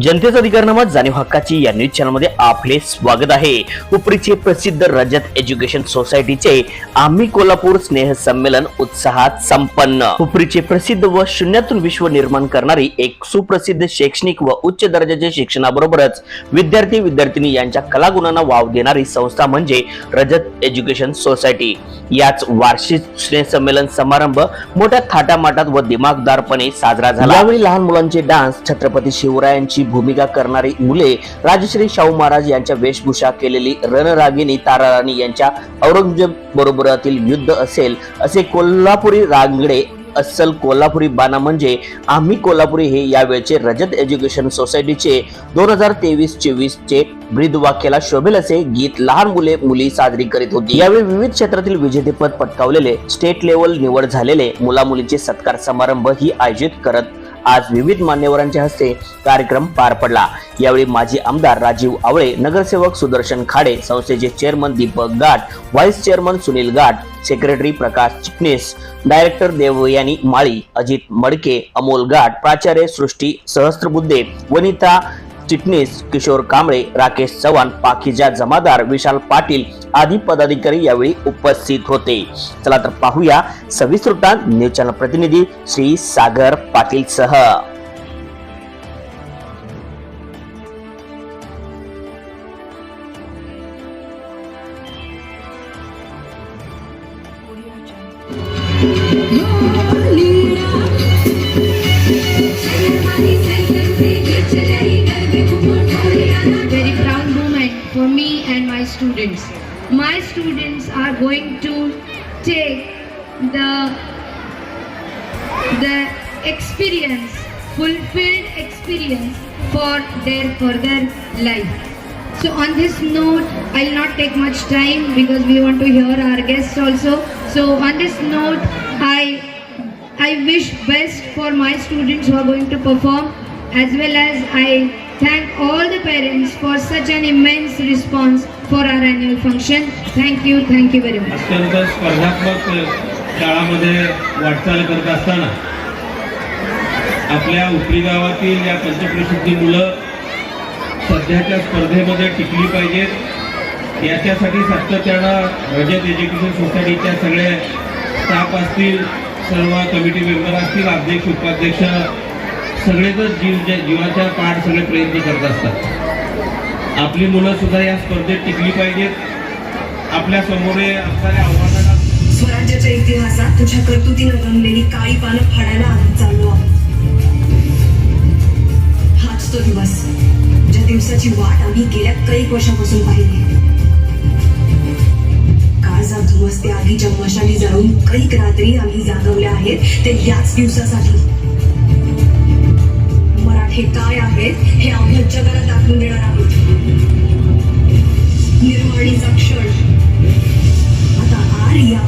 जनतेचा अधिकारनामा जाणीव हक्काची या न्यूज चॅनल मध्ये आपले स्वागत आहे। उपरीचे प्रसिद्ध रजत एज्युकेशन सोसायटीचे आम्ही कोल्हापूर स्नेह संमेलन उत्साहात संपन्न। उपरीचे प्रसिद्ध व शून्यातून विश्व निर्माण करणारी एक सुप्रसिद्ध शैक्षणिक व उच्च दर्जाचे शिक्षणाबरोबरच विद्यार्थी विद्यार्थिनी यांच्या कलागुणांना वाव देणारी संस्था म्हणजे रजत एज्युकेशन सोसायटी। याच वार्षिक स्नेह संमेलन समारंभ मोठ्या थाटामाटात व दिमागदारपणे साजरा झाला। यावेळी लहान मुलांचे डान्स, छत्रपती शिवरायांची भूमिका करणारी मुले, राजश्री शाहू महाराज यांच्या वेशभूषा केलेली रणरागिणी ताराराणी यांच्या औरंगजेब बरोबरातील युद्ध असेल असे कोल्हापुरी रांगडे अस्सल कोल्हापुरी बाणा म्हणजे आम्ही कोल्हापुरी हे यावेळचे रजत एज्युकेशन सोसायटीचे 2023-24 चे ब्रीदवाक्याला शोभेल असे गीत लहान मुले मुली साजरी करीत होती। यावेळी विविध क्षेत्रातील विजेतेपद पटकावलेले, स्टेट लेवल निवड झालेले मुला मुलींचे सत्कार समारंभ ही आयोजित करत आज विविध मान्यवरांच्या हस्ते कार्यक्रम पार पडला। यावेळी माजी आमदार राजीव आवळे, नगरसेवक सुदर्शन खाडे, संस्थेचे चेअरमन दीपक गाठ, व्हाईस चेअरमन सुनील गाठ, सेक्रेटरी प्रकाश चिटणीस, डायरेक्टर देवयानी माळी, अजित मडके, अमोल गाठ, प्राचार्य सृष्टी सहस्त्रबुद्धे, वनिता चिटणीस, किशोर कांबळे, राकेश चव्हाण, पाखीजा जमादार, विशाल पाटील आदी पदाधिकारी यावेळी उपस्थित होते। चला तर पाहूया सविस्तर वृत्तांत न्यूज चॅनल प्रतिनिधी श्री सागर पाटील सह। Very proud moment for me and my students. My students are going to take the experience, fulfilled experience for their further life. So on this note, I'll not take much time because we want to hear our guests also. So on this note, I wish best for my students who are going to perform, as well as I thank all the parents for such an immense response for our annual function. Thank you very much. अत्यंत स्पर्धात्मक काळामध्ये वाटचाल करत असताना आपल्या उपरी गावातील या पंचप्रसिद्धी मुलं सध्याच्या स्पर्धेमध्ये टिकली पाहिजेत याच्यासाठी सातत्यानं रजत एज्युकेशन सोसायटीच्या सगळे स्टाफ असतील, सर्व कमिटी मेंबर असतील, अध्यक्ष उपाध्यक्ष सगळेच जीवाच्या पाठ सगळे प्रयत्न करत असतात। आपली मुलं सुद्धा या स्पर्धेत टिकली पाहिजेत। आपल्या समोर असणाऱ्या आव्हानाला स्वराज्याच्या इतिहासात तुझ्या कर्तृतीनं रंगलेली काळी पानं फाडायला आम्ही चाललो आहोत। हाच तो दिवस ज्या दिवसाची वाट आम्ही गेल्या कैक वर्षापासून पाहिली। काळजात धुमसते आगीच्या मशाली जाळून कैक रात्री आम्ही जागवल्या आहेत ते याच दिवसासाठी। मराठे काय आहेत हे आम्ही जगाला दाखवून देणार आहोत। निर्वाणीचा क्षण आता आर्या